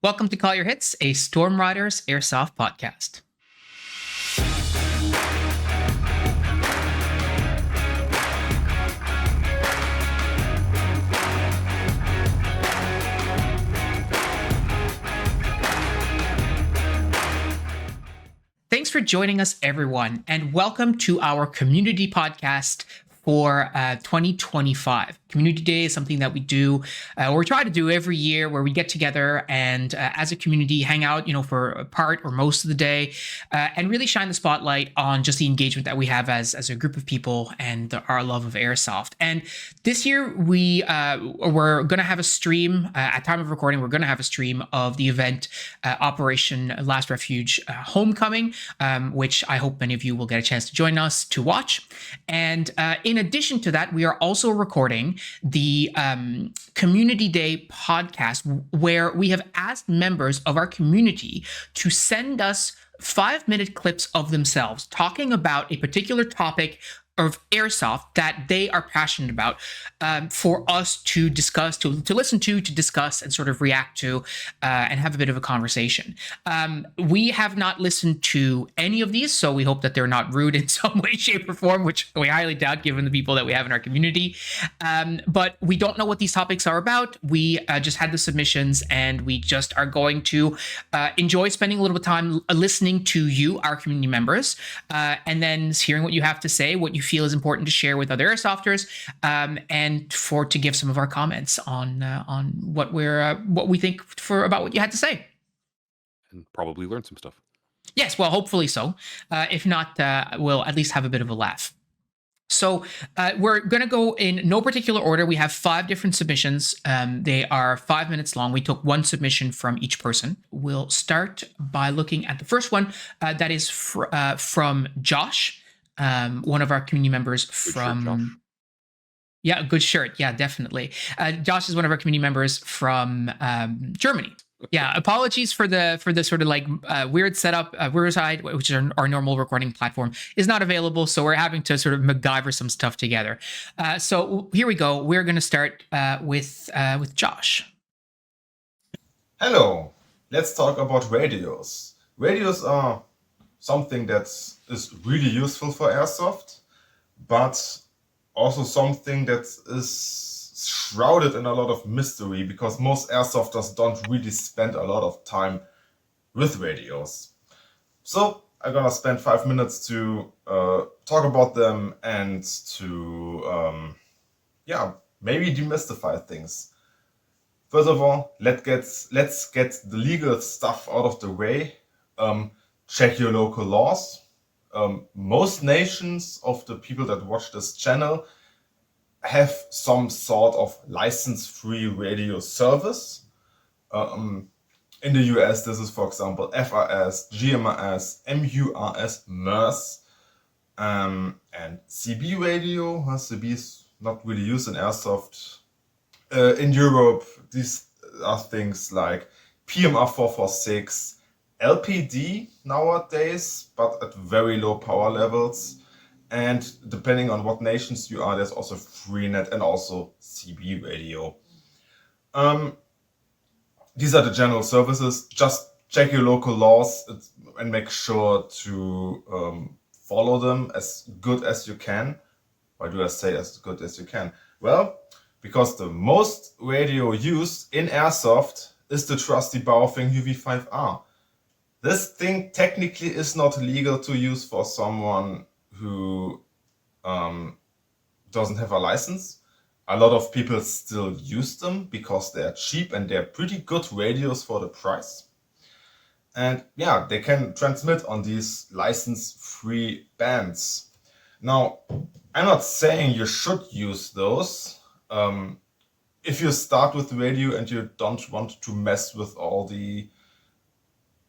Welcome to Call Your Hits, a Storm Riders Airsoft podcast. Thanks for joining us, everyone, and welcome to our community podcast for 2025. Community Day is something that we do, or we try to do every year, where we get together and as a community hang out, for a part or most of the day, and really shine the spotlight on just the engagement that we have as a group of people and our love of airsoft. And this year we're going to have a stream at time of recording. We're going to have a stream of the event Operation Last Refuge Homecoming, which I hope many of you will get a chance to join us to watch. And in addition to that, we are also recording the Community Day podcast, where we have asked members of our community to send us 5-minute clips of themselves talking about a particular topic of airsoft that they are passionate about, for us to discuss, to listen to discuss, and sort of react to, and have a bit of a conversation. We have not listened to any of these, so we hope that they're not rude in some way, shape, or form, which we highly doubt given the people that we have in our community. But we don't know what these topics are about. We just had the submissions, and we just are going to enjoy spending a little bit of time listening to you, our community members, and then hearing what you have to say, what you feel is important to share with other airsofters, and to give some of our comments on what we think about what you had to say, and probably learn some stuff. Yes, well, hopefully so. If not, we'll at least have a bit of a laugh. So we're going to go in no particular order. We have 5 different submissions. They are 5 minutes long. We took 1 submission from each person. We'll start by looking at the first one. That is from Josh. One of our community members from... Good shirt, Josh. Yeah, good shirt. Yeah, definitely. Josh is one of our community members from Germany. Yeah, apologies for the sort of like weird setup. Riverside, which is our normal recording platform, is not available, so we're having to sort of MacGyver some stuff together. So here we go. We're going to start with Josh. Hello. Let's talk about radios. Radios are something that is really useful for airsoft, but also something that is shrouded in a lot of mystery, because most airsofters don't really spend a lot of time with radios. So I'm gonna spend 5 minutes to talk about them and to maybe demystify things. First of all, let's get the legal stuff out of the way. Check your local laws. Most nations of the people that watch this channel have some sort of license-free radio service. In the US, this is, for example, FRS, GMRS, MURS, MERS, and CB radio. CB is not really used in airsoft. In Europe, these are things like PMR 446, LPD nowadays, but at very low power levels. And depending on what nations you are, there's also Freenet and also CB radio. These are the general services. Just check your local laws and make sure to follow them as good as you can. Why do I say as good as you can? Well, because the most radio used in airsoft is the trusty Baofeng UV5R. This thing technically is not legal to use for someone who doesn't have a license. A lot of people still use them because they're cheap and they're pretty good radios for the price. And yeah, they can transmit on these license-free bands. Now, I'm not saying you should use those. If you start with radio and you don't want to mess with all the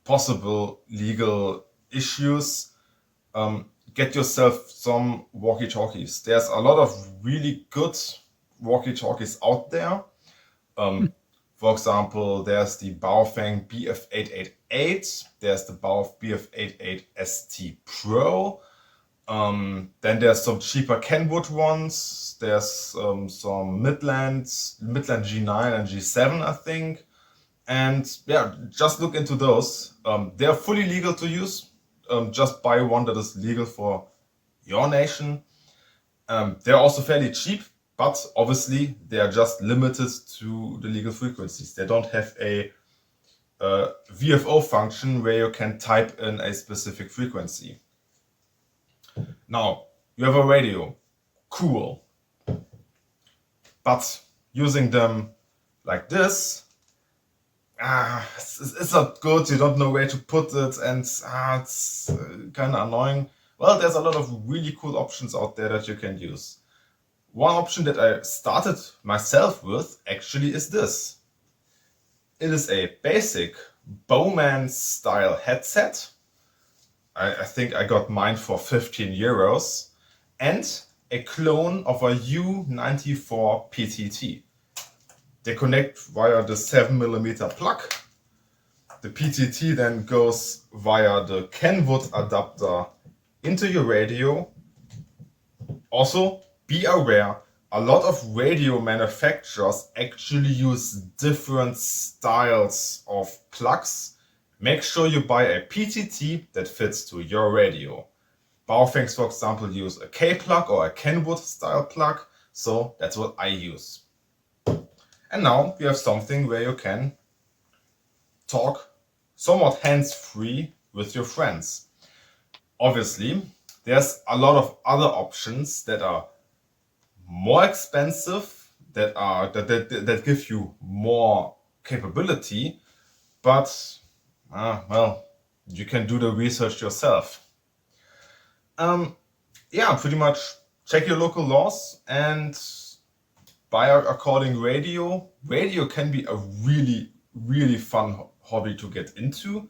possible legal issues, get yourself some walkie-talkies. There's a lot of really good walkie-talkies out there. For example, there's the Baofeng BF888, there's the BF88 ST Pro, then there's some cheaper Kenwood ones, there's some Midland G9 and G7, I think, And yeah, just look into those. They're fully legal to use. Just buy one that is legal for your nation. They're also fairly cheap, but obviously they are just limited to the legal frequencies. They don't have a VFO function where you can type in a specific frequency. Now, you have a radio. Cool. But using them like this, it's not good. You don't know where to put it, and it's kind of annoying. Well, there's a lot of really cool options out there that you can use. One option that I started myself with actually is this. It is a basic Bowman style headset. I think I got mine for 15 euros, and a clone of a U94 PTT. They connect via the 7mm plug. The PTT then goes via the Kenwood adapter into your radio. Also, be aware, a lot of radio manufacturers actually use different styles of plugs. Make sure you buy a PTT that fits to your radio. Baofengs, for example, use a K-plug or a Kenwood style plug, so that's what I use. And now you have something where you can talk somewhat hands-free with your friends. Obviously, there's a lot of other options that are more expensive, that give you more capability, but well, you can do the research yourself. Yeah, pretty much check your local laws and buy a calling radio. Radio can be a really, really fun hobby to get into,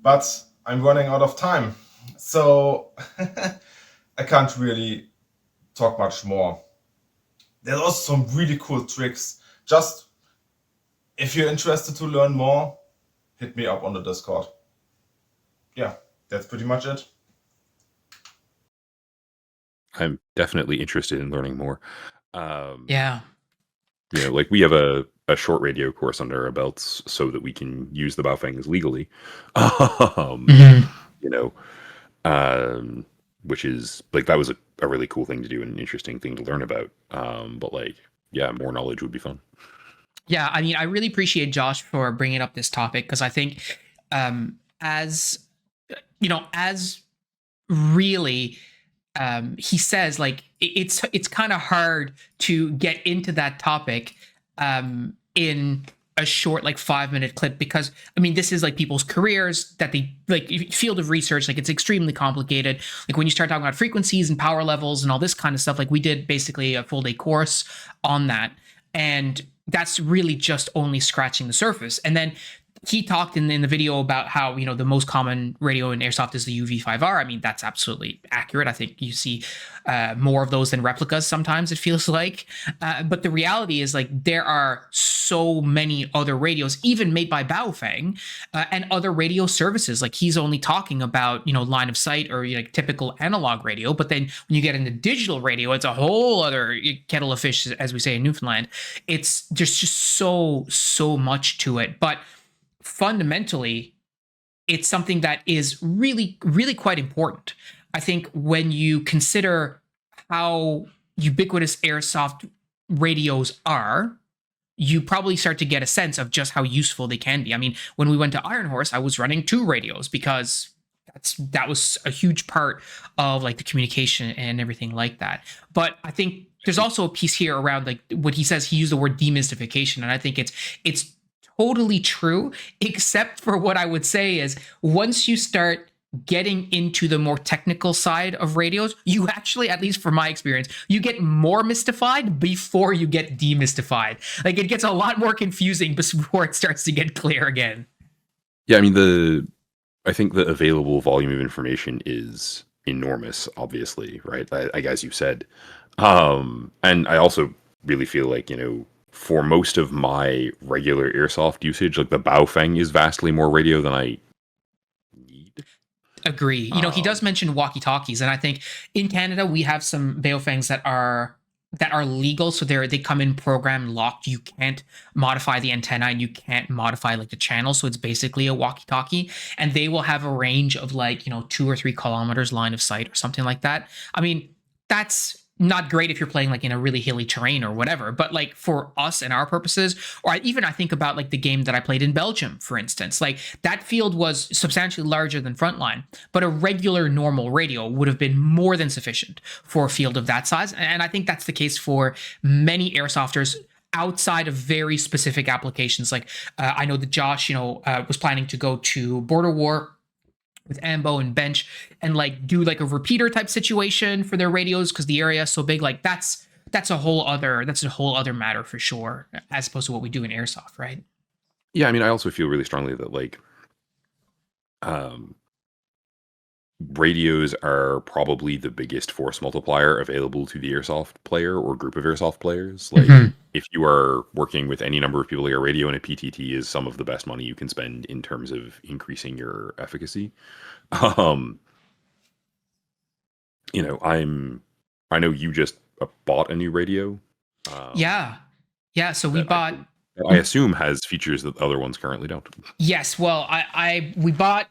but I'm running out of time, so I can't really talk much more. There's also some really cool tricks. Just if you're interested to learn more, hit me up on the Discord. Yeah, that's pretty much it. I'm definitely interested in learning more. Yeah. Like we have a short radio course under our belts so that we can use the Baofengs legally. Which is like, that was a really cool thing to do and an interesting thing to learn about. But like, yeah, more knowledge would be fun. Yeah, I mean, I really appreciate Josh for bringing up this topic, because I think as really he says, like, it's kind of hard to get into that topic in a short, like, 5-minute clip, because I mean, this is like people's careers that they like, field of research, like, it's extremely complicated. Like when you start talking about frequencies and power levels and all this kind of stuff, like we did basically a full day course on that, and that's really just only scratching the surface. And then he talked in the video about how, the most common radio in airsoft is the UV5R. I mean, that's absolutely accurate. I think you see more of those than replicas sometimes, it feels like. But the reality is, like, there are so many other radios, even made by Baofeng, and other radio services. Like, he's only talking about, line of sight or typical analog radio. But then when you get into digital radio, it's a whole other kettle of fish, as we say in Newfoundland. There's just so much to it. But fundamentally, it's something that is really, really quite important. I think when you consider how ubiquitous airsoft radios are, you probably start to get a sense of just how useful they can be. I mean, when we went to Iron Horse, I was running 2 radios because that was a huge part of, like, the communication and everything like that. But I think there's also a piece here around, like, what he says. He used the word demystification, and I think it's totally true, except for what I would say is, once you start getting into the more technical side of radios, you actually, at least from my experience, you get more mystified before you get demystified. Like, it gets a lot more confusing before it starts to get clear again. Yeah, I mean, I think the available volume of information is enormous, obviously, right? Like, as you said. And I also really feel like, for most of my regular airsoft usage, like, the Baofeng is vastly more radio than I need. Agree. He does mention walkie-talkies, and I think in Canada we have some Baofengs that are that are legal, so they come in program locked. You can't modify the antenna and you can't modify like the channel, so it's basically a walkie-talkie, and they will have a range of like 2 or 3 kilometers line of sight or something like that. I mean, that's not great if you're playing like in a really hilly terrain or whatever, but like for us and our purposes, or even I think about like the game that I played in Belgium, for instance, like that field was substantially larger than Frontline, but a regular normal radio would have been more than sufficient for a field of that size. And I think that's the case for many airsofters outside of very specific applications. Like I know that Josh, was planning to go to Border War with Ambo and Bench and like do like a repeater type situation for their radios because the area is so big. Like that's a whole other matter for sure, as opposed to what we do in airsoft, right? Yeah, I mean, I also feel really strongly that like um, radios are probably the biggest force multiplier available to the airsoft player or group of airsoft players. Like, if you are working with any number of people, your radio and a PTT is some of the best money you can spend in terms of increasing your efficacy. Um, I know you just bought a new radio. Yeah. So we that bought. I assume has features that other ones currently don't. Yes. Well, we bought.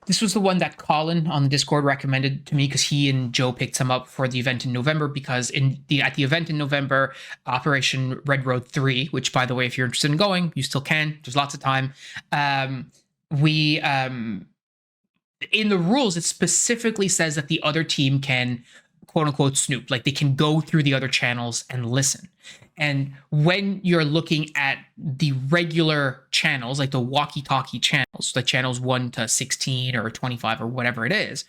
This was the one that Colin on the Discord recommended to me because he and Joe picked some up for the event in November. Because at the event in November, Operation Red Road 3, which by the way, if you're interested in going, you still can. There's lots of time. We in the rules, it specifically says that the other team can quote unquote snoop, like they can go through the other channels and listen. And when you're looking at the regular channels, like the walkie-talkie channels, the channels 1 to 16 or 25 or whatever it is,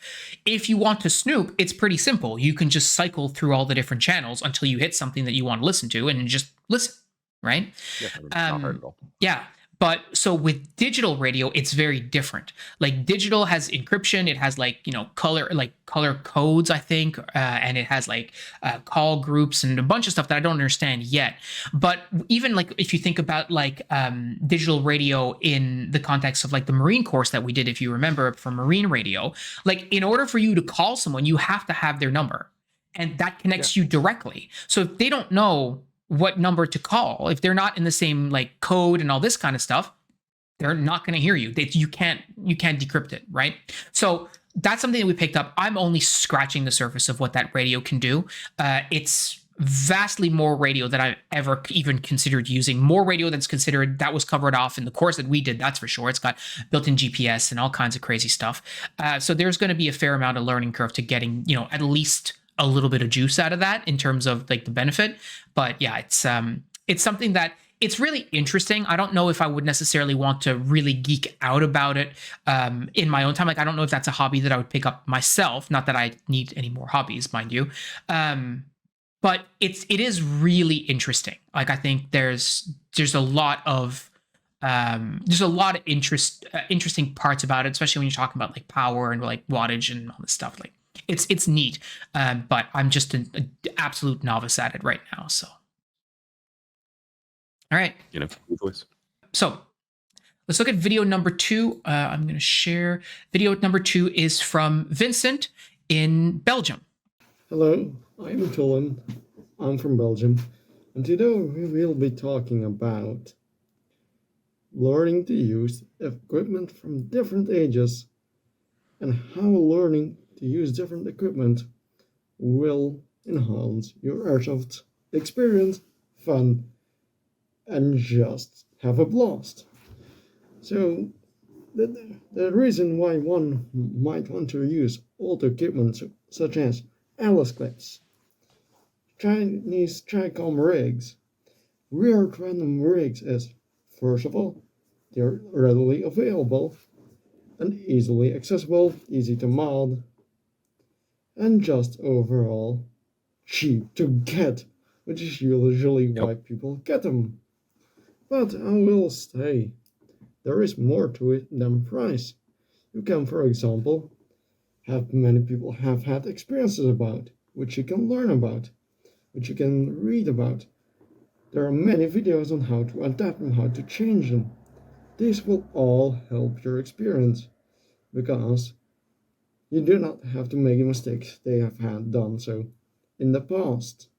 if you want to snoop, it's pretty simple. You can just cycle through all the different channels until you hit something that you want to listen to and just listen, right? Yeah, I mean, it's not hard at all. Yeah. But so with digital radio, it's very different. Like digital has encryption, it has like color codes, I think, and it has like call groups and a bunch of stuff that I don't understand yet. But even like if you think about like digital radio in the context of like the Marine course that we did, if you remember, for Marine radio, like in order for you to call someone, you have to have their number, and that connects you directly. So if they don't know what number to call, if they're not in the same like code and all this kind of stuff, they're not going to hear you. You can't decrypt it, right? So that's something that we picked up. I'm only scratching the surface of what that radio can do. It's vastly more radio than I've ever even considered using. More radio that was covered off in the course that we did, that's for sure. It's got built-in GPS and all kinds of crazy stuff. So there's going to be a fair amount of learning curve to getting, at least a little bit of juice out of that in terms of like the benefit. But yeah, it's something that it's really interesting. I don't know if I would necessarily want to really geek out about it in my own time. Like, I don't know if that's a hobby that I would pick up myself. Not that I need any more hobbies, mind you. But it is really interesting. Like, I think there's a lot of interesting parts about it, especially when you're talking about like power and like wattage and all this stuff. Like, it's neat, but I'm just an absolute novice at it right now. So, all right. Good voice. So let's look at video number 2. I'm going to share. Video number 2 is from Vincent in Belgium. Hello, I'm Tulin. I'm from Belgium, and today we will be talking about learning to use equipment from different ages and how learning to use different equipment will enhance your airsoft experience, fun, and just have a blast. So the reason why one might want to use old equipment such as Alice clips, Chinese Tricom rigs, rear random rigs is, first of all, they're readily available and easily accessible, easy to mod, and just overall cheap to get, which is usually why people get them. But I will say, there is more to it than price. You can, for example, have many people have had experiences about, which you can learn about, which you can read about. There are many videos on how to adapt them, how to change them. This will all help your experience, because you do not have to make mistakes they have had done so in the past.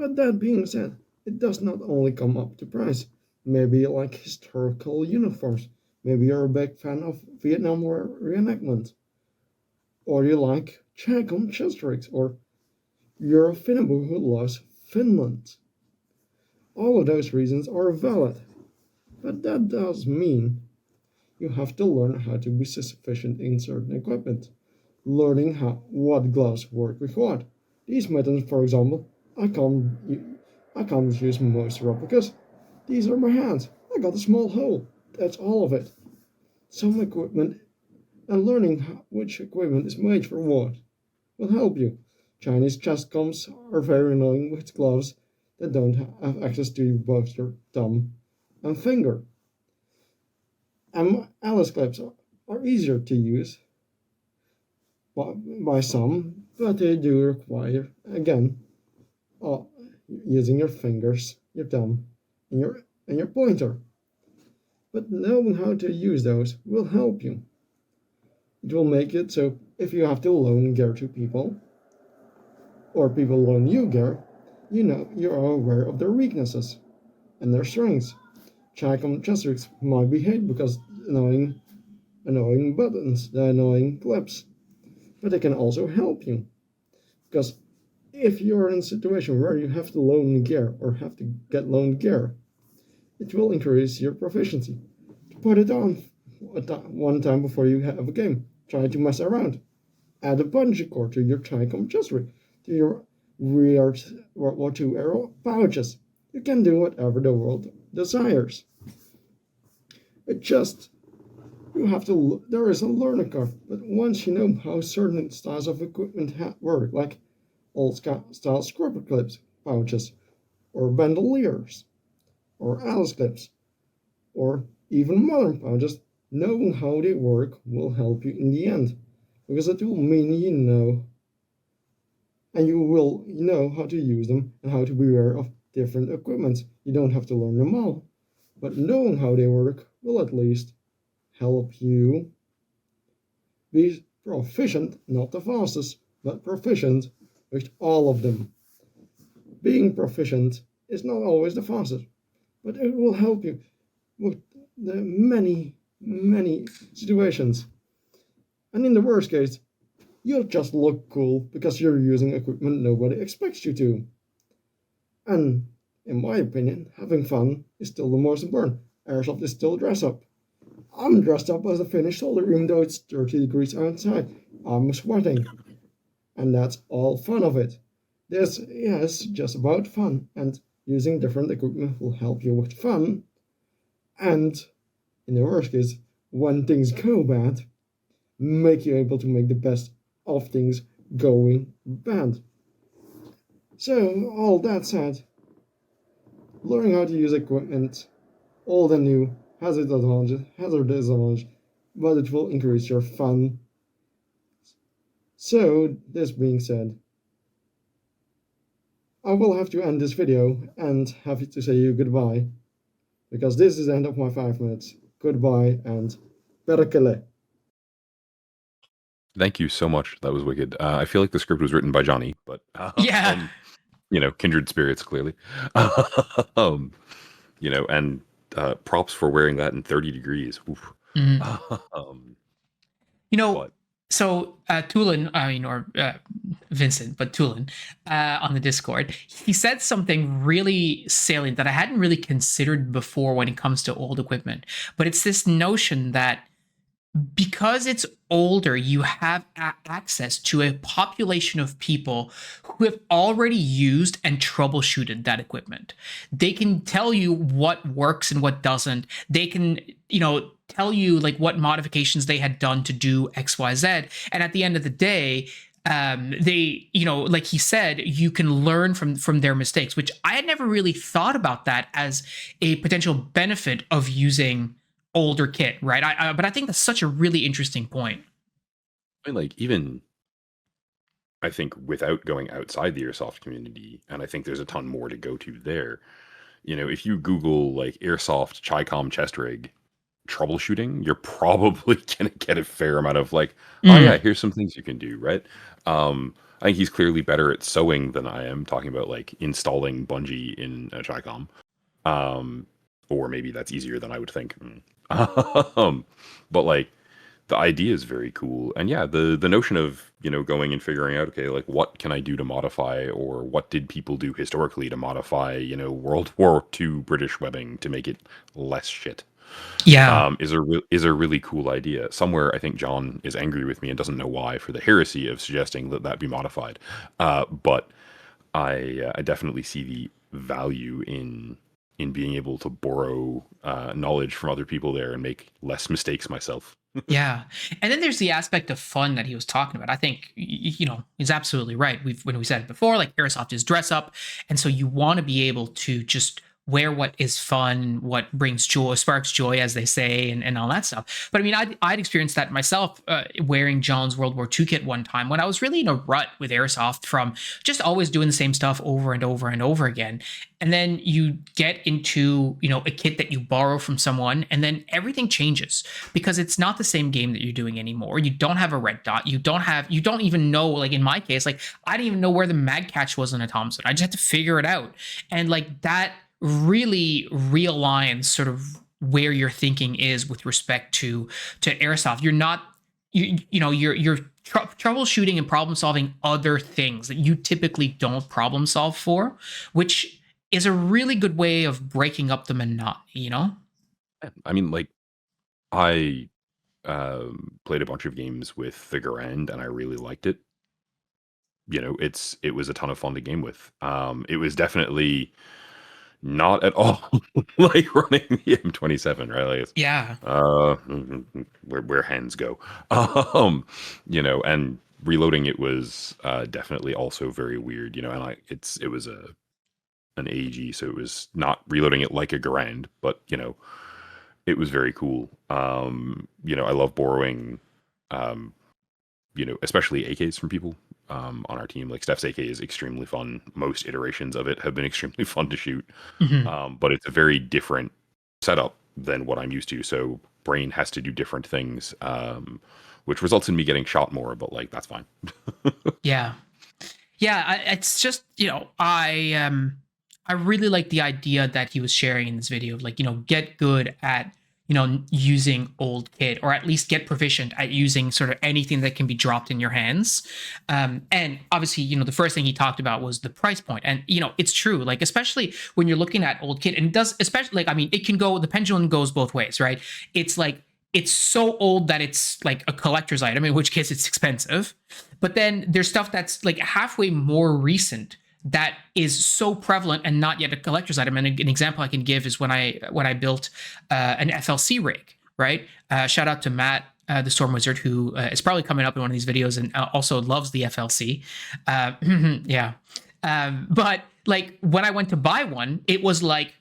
But that being said, it does not only come up to price. Maybe you like historical uniforms. Maybe you're a big fan of Vietnam War reenactment. Or you like Chacon chess tricks. Or you're a Finnabu who loves Finland. All of those reasons are valid. But that does mean you have to learn how to be sufficient in certain equipment. Learning what gloves work with what. These mittens, for example, I can't use most replicas. These are my hands. I got a small hole. That's all of it. Some equipment and learning which equipment is made for what will help you. Chinese chess comps are very annoying with gloves that don't have access to both your thumb and finger. And Alice clips are easier to use by some, but they do require, again, using your fingers, your thumb, and your pointer. But knowing how to use those will help you. It will make it so if you have to loan gear to people, or people loan you gear, you are aware of their weaknesses and their strengths. Chacon chess tricks might be hate because annoying buttons, the annoying clips, but they can also help you. Because if you're in a situation where you have to loan gear or have to get loaned gear, it will increase your proficiency. To put it on one time before you have a game, try to mess around. Add a bungee cord to your Chacon chess trick, to your weird World War II era pouches. You can do whatever the world desires. It just you have to. There is a learning curve, but once you know how certain styles of equipment work, like old style scrubber clips, pouches, or bandoliers, or Alice clips, or even modern pouches, knowing how they work will help you in the end, because it will mean you know, and you will know how to use them and how to beware of different equipments. You don't have to learn them all, but knowing how they work will at least help you be proficient, not the fastest, but proficient with all of them. Being proficient is not always the fastest, but it will help you with the many situations. And in the worst case, you'll just look cool because you're using equipment nobody expects you to. And in my opinion, having fun is still the most important. Airsoft is still dress up. I'm dressed up as a Finnish soldier even though it's 30 degrees outside. I'm sweating. And that's all fun of it. It's just about fun, and using different equipment will help you with fun. And in the worst case, when things go bad, make you able to make the best of things going bad. So, all that said, learning how to use equipment, old and new, has its disadvantages, but it will increase your fun. So, this being said, I will have to end this video and have to say you goodbye, because this is the end of my 5 minutes. Goodbye and perkele. Thank you so much. That was wicked. I feel like the script was written by Johnny, but Yeah. Kindred spirits, clearly. And props for wearing that in 30 degrees. Oof. But So Tulin, or Vincent, but Tulin on the Discord, he said something really salient that I hadn't really considered before when it comes to old equipment. But it's this notion that because it's older, you have access to a population of people who have already used and troubleshooted that equipment. They can tell you what works and what doesn't. They can, tell you like what modifications they had done to do XYZ. And at the end of the day, they, like he said, you can learn from their mistakes, which I had never really thought about that as a potential benefit of using older kit, right? But I think that's such a really interesting point. I mean, like, even I think without going outside the airsoft community, and I think there's a ton more to go to there. If you Google like airsoft Chicom chest rig troubleshooting, you're probably gonna get a fair amount of like, oh yeah, here's some things you can do, right? I think he's clearly better at sewing than I am. Talking about like installing bungee in a Chicom, or maybe that's easier than I would think. But like the idea is very cool, and yeah, the notion of going and figuring out, okay, like what can I do to modify, or what did people do historically to modify World War II British webbing to make it less shit. Yeah. Is a really cool idea. Somewhere I think John is angry with me and doesn't know why for the heresy of suggesting that be modified. But I definitely see the value in being able to borrow knowledge from other people there and make less mistakes myself. Yeah. And then there's the aspect of fun that he was talking about. I think, he's absolutely right. When we said it before, like Airsoft is dress up. And so you want to be able to just wear what is fun, what brings joy, sparks joy, as they say, and all that stuff. But I mean, I'd experienced that myself wearing John's World War II kit one time when I was really in a rut with Airsoft from just always doing the same stuff over and over and over again. And then you get into, a kit that you borrow from someone, and then everything changes because it's not the same game that you're doing anymore. You don't have a red dot. You don't even know, like in my case, like I didn't even know where the mag catch was on a Thompson. I just had to figure it out. And like that really realigns sort of where your thinking is with respect to Airsoft. You're not, you're troubleshooting and problem solving other things that you typically don't problem solve for, which is a really good way of breaking up the monotony, I mean, like I played a bunch of games with the Garand and I really liked it. It was a ton of fun to game with. It was definitely not at all like running the M27, right? Like it's, Yeah. where hands go. And reloading it was definitely also very weird, and it was an AG, so it was not reloading it like a Garand, but it was very cool. I love borrowing especially AKs from people on our team. Like Steph's AK is extremely fun. Most iterations of it have been extremely fun to shoot. Mhm. But it's a very different setup than what I'm used to. So brain has to do different things, which results in me getting shot more, but like that's fine. Yeah. Yeah, it's just, I really like the idea that he was sharing in this video of like, get good at, using old kit, or at least get proficient at using sort of anything that can be dropped in your hands. And obviously, the first thing he talked about was the price point. And, it's true, like, especially when you're looking at old kit, and it does, especially like, I mean, it can go, the pendulum goes both ways, right? It's like, it's so old that it's like a collector's item, in which case it's expensive. But then there's stuff that's like halfway more recent that is so prevalent and not yet a collector's item. And an example I can give is when I built an FLC rig, right? Shout out to Matt, the Storm Wizard, who is probably coming up in one of these videos and also loves the FLC. Yeah. But like when I went to buy one, it was like,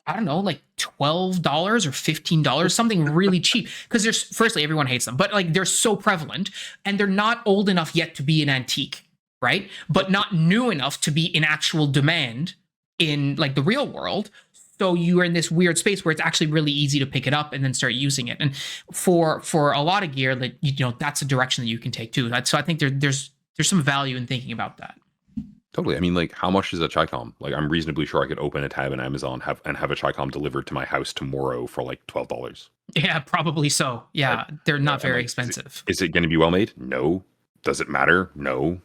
I don't know, like $12 or $15, something really cheap. Because firstly, everyone hates them, but like they're so prevalent and they're not old enough yet to be an antique, right? But not new enough to be in actual demand in like the real world. So you are in this weird space where it's actually really easy to pick it up and then start using it. And for a lot of gear, that that's a direction that you can take too. So I think there's some value in thinking about that. Totally. I mean, like, how much is a Chicom? Like, I'm reasonably sure I could open a tab in Amazon have a Chicom delivered to my house tomorrow for like $12. Yeah, probably so. Yeah, Right. they're not very like, expensive. Is it going to be well made? No. Does it matter? No.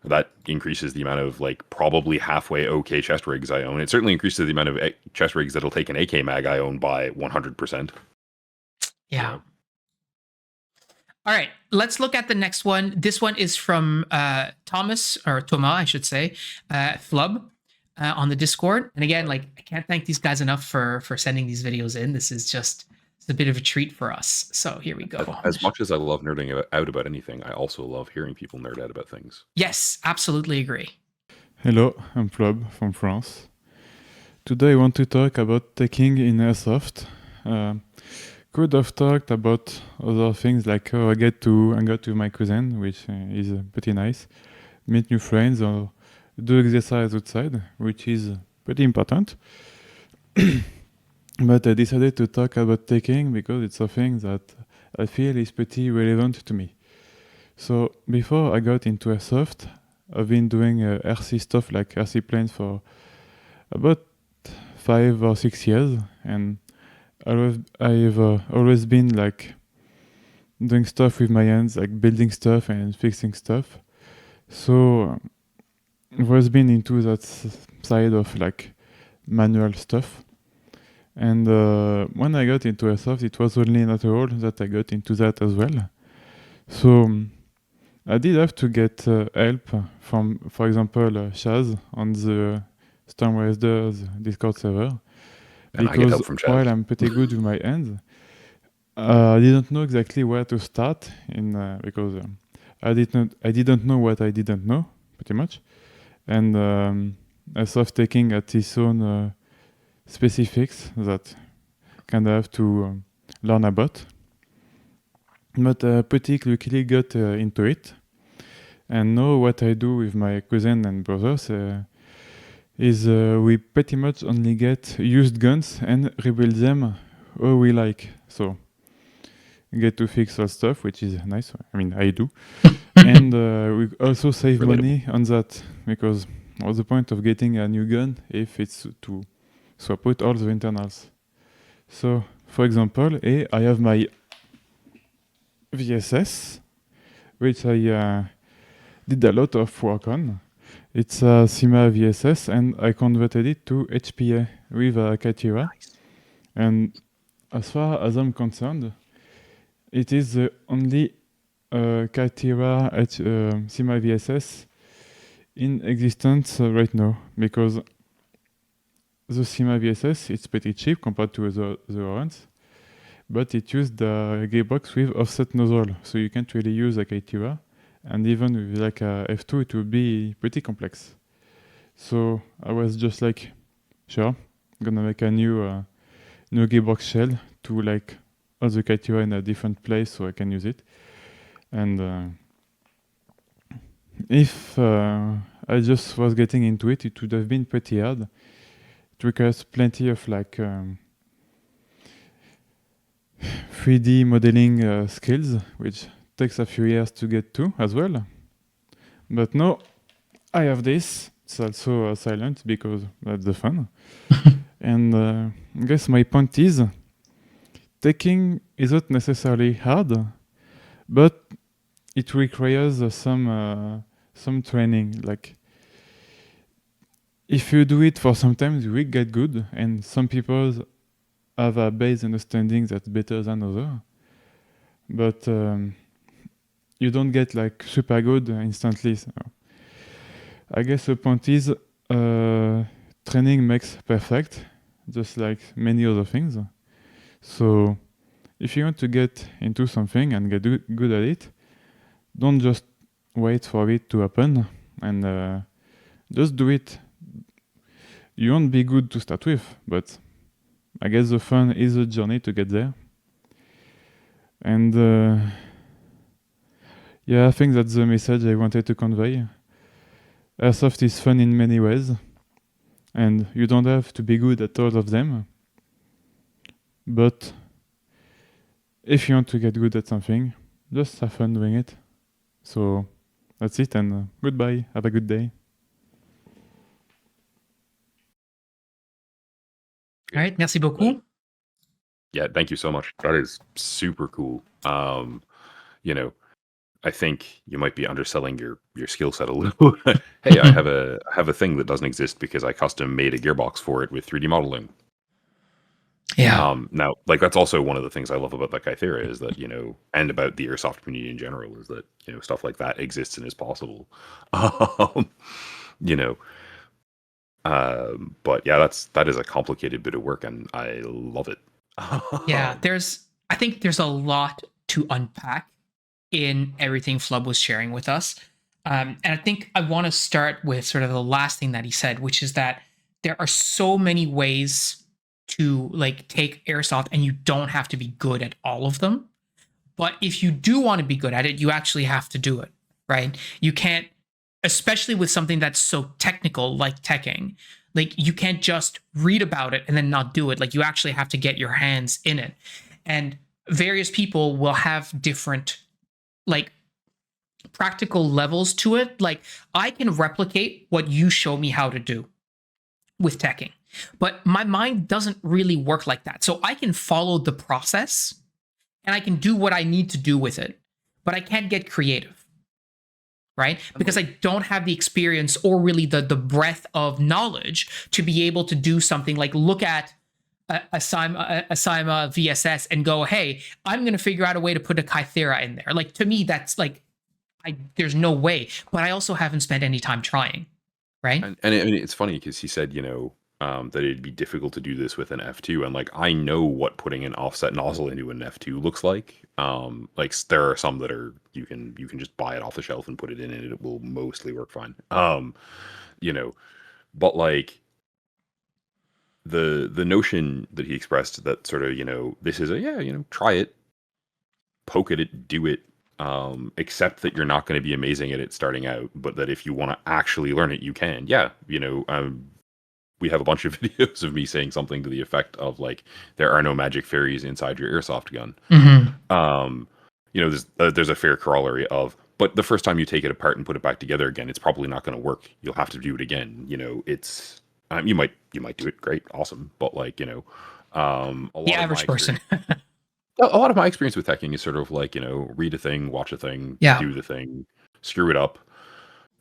That increases the amount of like probably halfway okay chest rigs I own. It certainly increases the amount of chest rigs that'll take an AK mag I own by 100%. Yeah. All right, let's look at the next one. This one is from Thomas, I should say, Flub on the Discord. And again, like I can't thank these guys enough for sending these videos in. This is just a bit of a treat for us. So here we go. As much as I love nerding out about anything, I also love hearing people nerd out about things. Yes, absolutely agree. Hello, I'm Flub from France. Today I want to talk about taking in Airsoft. Could have talked about other things like how I got to hang out with my cousin, which is pretty nice, meet new friends or do exercise outside, which is pretty important. But I decided to talk about taking because it's something that I feel is pretty relevant to me. So before I got into airsoft, I've been doing RC stuff like RC planes for about 5 or 6 years, and I've always been like doing stuff with my hands, like building stuff and fixing stuff. So I've always been into that side of like manual stuff. And when I got into airsoft, it was only natural that I got into that as well. So I did have to get help from, for example, Shaz on the Storm Raiders Discord server. And I get help Because from Chaz. while I'm pretty good with my hands, I didn't know exactly where to start because I didn't know what I didn't know, pretty much. And airsoft taking at its own specifics that kind of have to learn about. But pretty quickly got into it. And now what I do with my cousin and brothers is we pretty much only get used guns and rebuild them how we like. So get to fix all stuff, which is nice. I mean, I do. And we also save Relatable. money on that, because what's the point of getting a new gun if it's to swap out all the internals? So, for example, I have my VSS, which I did a lot of work on. It's a CIMA VSS, and I converted it to HPA with a Kaitira. And as far as I'm concerned, it is the only Kaitira CIMA VSS in existence right now, because the CIMA VSS, it's pretty cheap compared to the ones, but it used the gearbox with offset nozzle, so you can't really use a Kaitira, and even with like a F2 it would be pretty complex. So I was just like, sure, I'm gonna make a new gearbox shell to like all the Kaitira in a different place so I can use it. And if I just was getting into it, it would have been pretty hard. It requires plenty of like 3D modeling skills, which takes a few years to get to as well. But no, I have this. It's also silent because that's the fun. And I guess my point is, taking isn't necessarily hard, but it requires some training. Like, if you do it for some time, you will get good, and some people have a base understanding that's better than others. But you don't get like super good instantly. So I guess the point is, training makes perfect, just like many other things. So if you want to get into something and get good at it, don't just wait for it to happen, and just do it. You won't be good to start with, but I guess the fun is the journey to get there. And yeah, I think that's the message I wanted to convey. Airsoft is fun in many ways, and you don't have to be good at all of them. But if you want to get good at something, just have fun doing it. So that's it, and goodbye. Have a good day. All right, merci beaucoup. Yeah, thank you so much. That is super cool. You know, I think you might be underselling your skill set a little. Hey, I have a thing that doesn't exist because I custom made a gearbox for it with 3D modeling. Yeah. Now, like, that's also one of the things I love about that Kythera is that, and about the airsoft community in general, is that, stuff like that exists and is possible. You know, but yeah, that is a complicated bit of work, and I love it. Yeah, I think there's a lot to unpack in everything Flub was sharing with us. And I think I want to start with sort of the last thing that he said, which is that there are so many ways to like take airsoft, and you don't have to be good at all of them. But if you do want to be good at it, you actually have to do it, right? You can't, especially with something that's so technical like teching, like you can't just read about it and then not do it. Like you actually have to get your hands in it. And various people will have different like practical levels to it. Like I can replicate what you show me how to do with teching, but my mind doesn't really work like that. So I can follow the process and I can do what I need to do with it, but I can't get creative, right? Because I don't have the experience or really the breadth of knowledge to be able to do something like look at a Cyma VSS and go, hey, I'm going to figure out a way to put a Kythera in there. Like to me, that's like, there's no way. But I also haven't spent any time trying, right? And I mean, it's funny because he said, that it'd be difficult to do this with an F2, and like I know what putting an offset nozzle into an F2 looks like. Like there are some that are you can just buy it off the shelf and put it in, and it will mostly work fine. But like the notion that he expressed that sort of this is try it, poke at it, do it. Except that you're not going to be amazing at it starting out, but that if you want to actually learn it, you can. Yeah, we have a bunch of videos of me saying something to the effect of like, there are no magic fairies inside your airsoft gun. There's a fair corollary of, but the first time you take it apart and put it back together again, it's probably not going to work. You'll have to do it again. It's you might do it great, awesome, but like a lot the average person. A lot of my experience with teching is sort of like, read a thing, watch a thing, do the thing, screw it up.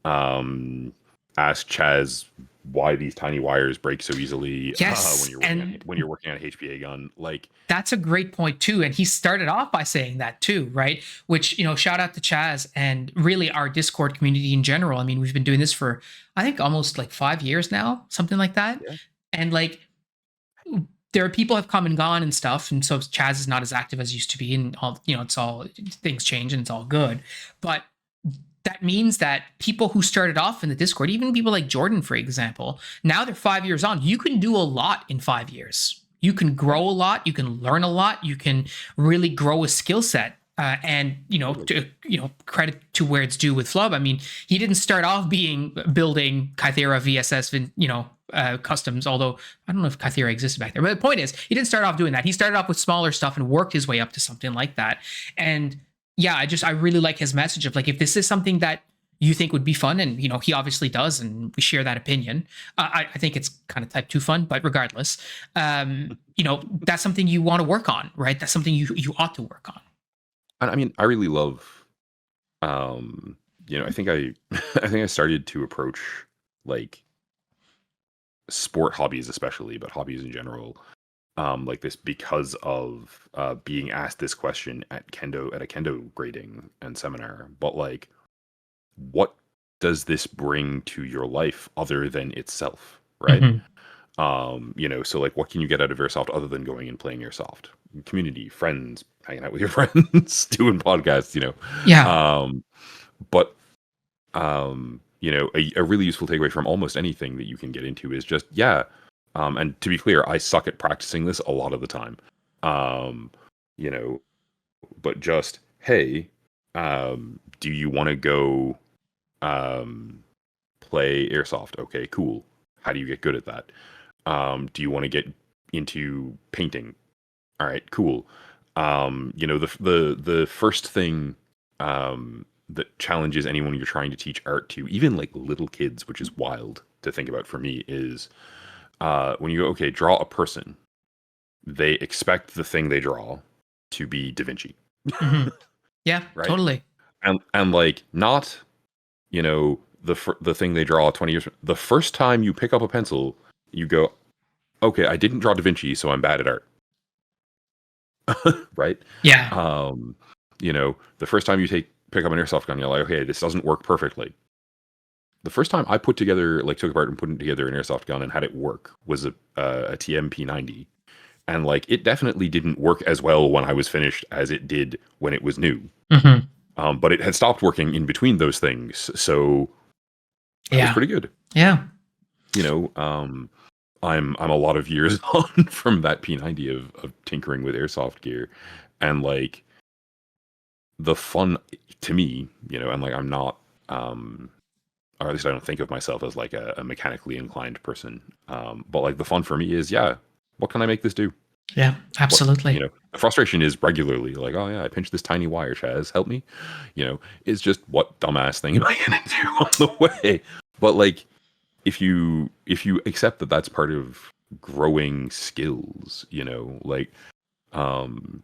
Ask Chaz why these tiny wires break so easily when you're working on a HPA gun. Like that's a great point too. And he started off by saying that too, right? Which, shout out to Chaz and really our Discord community in general. I mean, we've been doing this for, I think almost like 5 years now, something like that. Yeah. And like, there are people have come and gone and stuff, and so Chaz is not as active as used to be, and all it's all things change and it's all good. But that means that people who started off in the Discord, even people like Jordan, for example, now they're 5 years on. You can do a lot in 5 years. You can grow a lot. You can learn a lot. You can really grow a skill set. And credit to where it's due with Flub. I mean, he didn't start off building Kythera VSS, customs, although I don't know if Kythera existed back there. But the point is, he didn't start off doing that. He started off with smaller stuff and worked his way up to something like that. And yeah, I really like his message of like, if this is something that you think would be fun, and he obviously does, and we share that opinion. I think it's kind of type 2 fun, but regardless, that's something you want to work on, right? That's something you ought to work on. I mean, I really love, I think I started to approach like sport hobbies, especially, but hobbies in general, like this because of being asked this question at a kendo grading and seminar. But like, what does this bring to your life other than itself, right? Mm-hmm. So like, what can you get out of airsoft other than going and playing airsoft? Community, friends, hanging out with your friends, doing podcasts, Yeah. But a really useful takeaway from almost anything that you can get into is just, and to be clear, I suck at practicing this a lot of the time. But just, hey, do you want to go play airsoft? Okay, cool. How do you get good at that? Do you want to get into painting? All right, cool. The first thing that challenges anyone you're trying to teach art to, even like little kids, which is wild to think about for me, is when you go, okay, draw a person, they expect the thing they draw to be Da Vinci. Mm-hmm. Yeah, right? Totally. And like, not, the thing they draw 20 years, the first time you pick up a pencil, you go, okay, I didn't draw Da Vinci, so I'm bad at art. Right? Yeah. The first time you pick up an airsoft gun, you're like, okay, this doesn't work perfectly. The first time I took apart and put together an airsoft gun and had it work was a TMP90. And like, it definitely didn't work as well when I was finished as it did when it was new. Mm-hmm. But it had stopped working in between those things. So it was pretty good. Yeah. I'm a lot of years on from that P90 of tinkering with airsoft gear, and like the fun to me, and like I'm not, or at least I don't think of myself as like a mechanically inclined person. But like the fun for me is, what can I make this do? Yeah, absolutely. frustration is regularly like, oh yeah, I pinched this tiny wire, Chaz, help me. It's just what dumbass thing am I gonna do on the way? But like, if you accept that that's part of growing skills, like, um,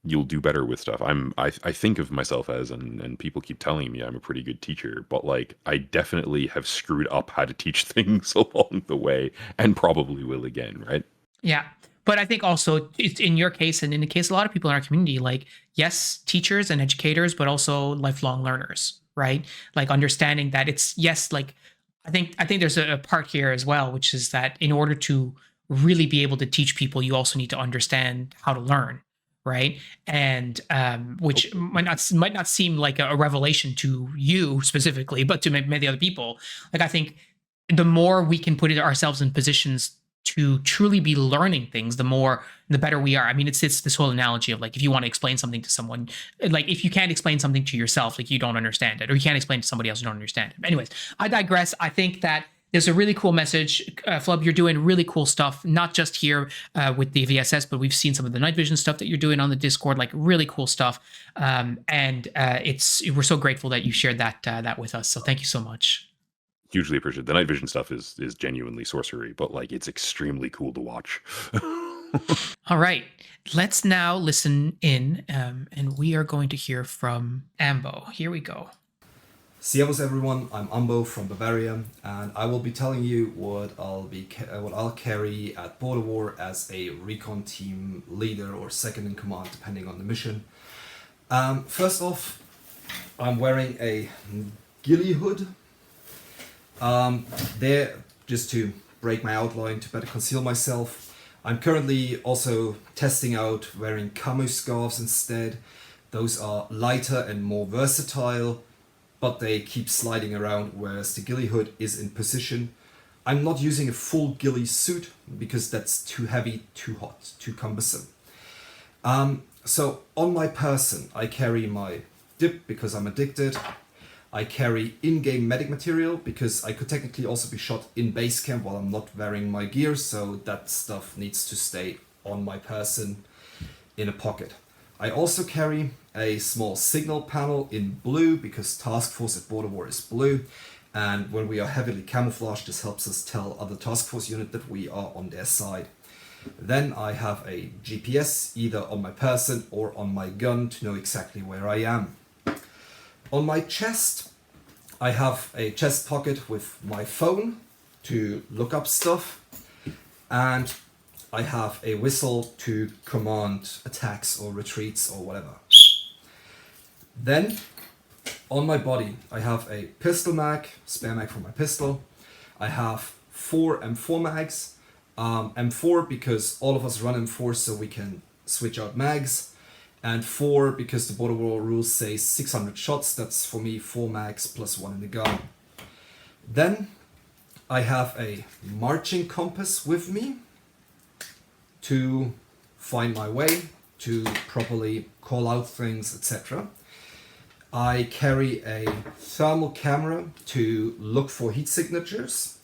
you'll do better with stuff. I think of myself as, and people keep telling me I'm a pretty good teacher, but like, I definitely have screwed up how to teach things along the way, and probably will again, right? Yeah. But I think also it's in your case and in the case of a lot of people in our community, like, yes, teachers and educators, but also lifelong learners, right? Like understanding that it's, yes, like I think there's a part here as well, which is that in order to really be able to teach people, you also need to understand how to learn, right? And which might not seem like a revelation to you specifically, but to many other people. Like I think the more we can put ourselves in positions to truly be learning things, the better we are. I mean, it's this whole analogy of like, if you want to explain something to someone, like if you can't explain something to yourself, like you don't understand it, or you can't explain to somebody else, you don't understand it. Anyways, I digress. I think that there's a really cool message. Flub, you're doing really cool stuff, not just here with the VSS, but we've seen some of the night vision stuff that you're doing on the Discord, like really cool stuff. And we're so grateful that you shared that with us. So thank you so much. Hugely appreciate the night vision stuff is genuinely sorcery, but like, it's extremely cool to watch. All right, let's now listen in, and we are going to hear from Ambo. Here we go. Servus everyone, I'm Ambo from Bavaria, and I will be telling you what I'll carry at Border War as a recon team leader or second in command, depending on the mission. First off, I'm wearing a ghillie hood. There, just to break my outline to better conceal myself. I'm currently also testing out wearing camo scarves instead. Those are lighter and more versatile, but they keep sliding around, whereas the ghillie hood is in position. I'm not using a full ghillie suit because that's too heavy, too hot, too cumbersome. So on my person, I carry my dip because I'm addicted. I carry in-game medic material because I could technically also be shot in base camp while I'm not wearing my gear, so that stuff needs to stay on my person in a pocket. I also carry a small signal panel in blue because Task Force at Border War is blue, and when we are heavily camouflaged, this helps us tell other Task Force unit that we are on their side. Then I have a GPS either on my person or on my gun to know exactly where I am. On my chest, I have a chest pocket with my phone to look up stuff, and I have a whistle to command attacks or retreats or whatever. Then, on my body, I have a pistol mag, spare mag for my pistol. I have 4 M4 mags. M4 because all of us run M4 so we can switch out mags. And 4 because the Border War rules say 600 shots. That's for me 4 mags plus 1 in the gun. Then I have a marching compass with me to find my way, to properly call out things, etc. I carry a thermal camera to look for heat signatures.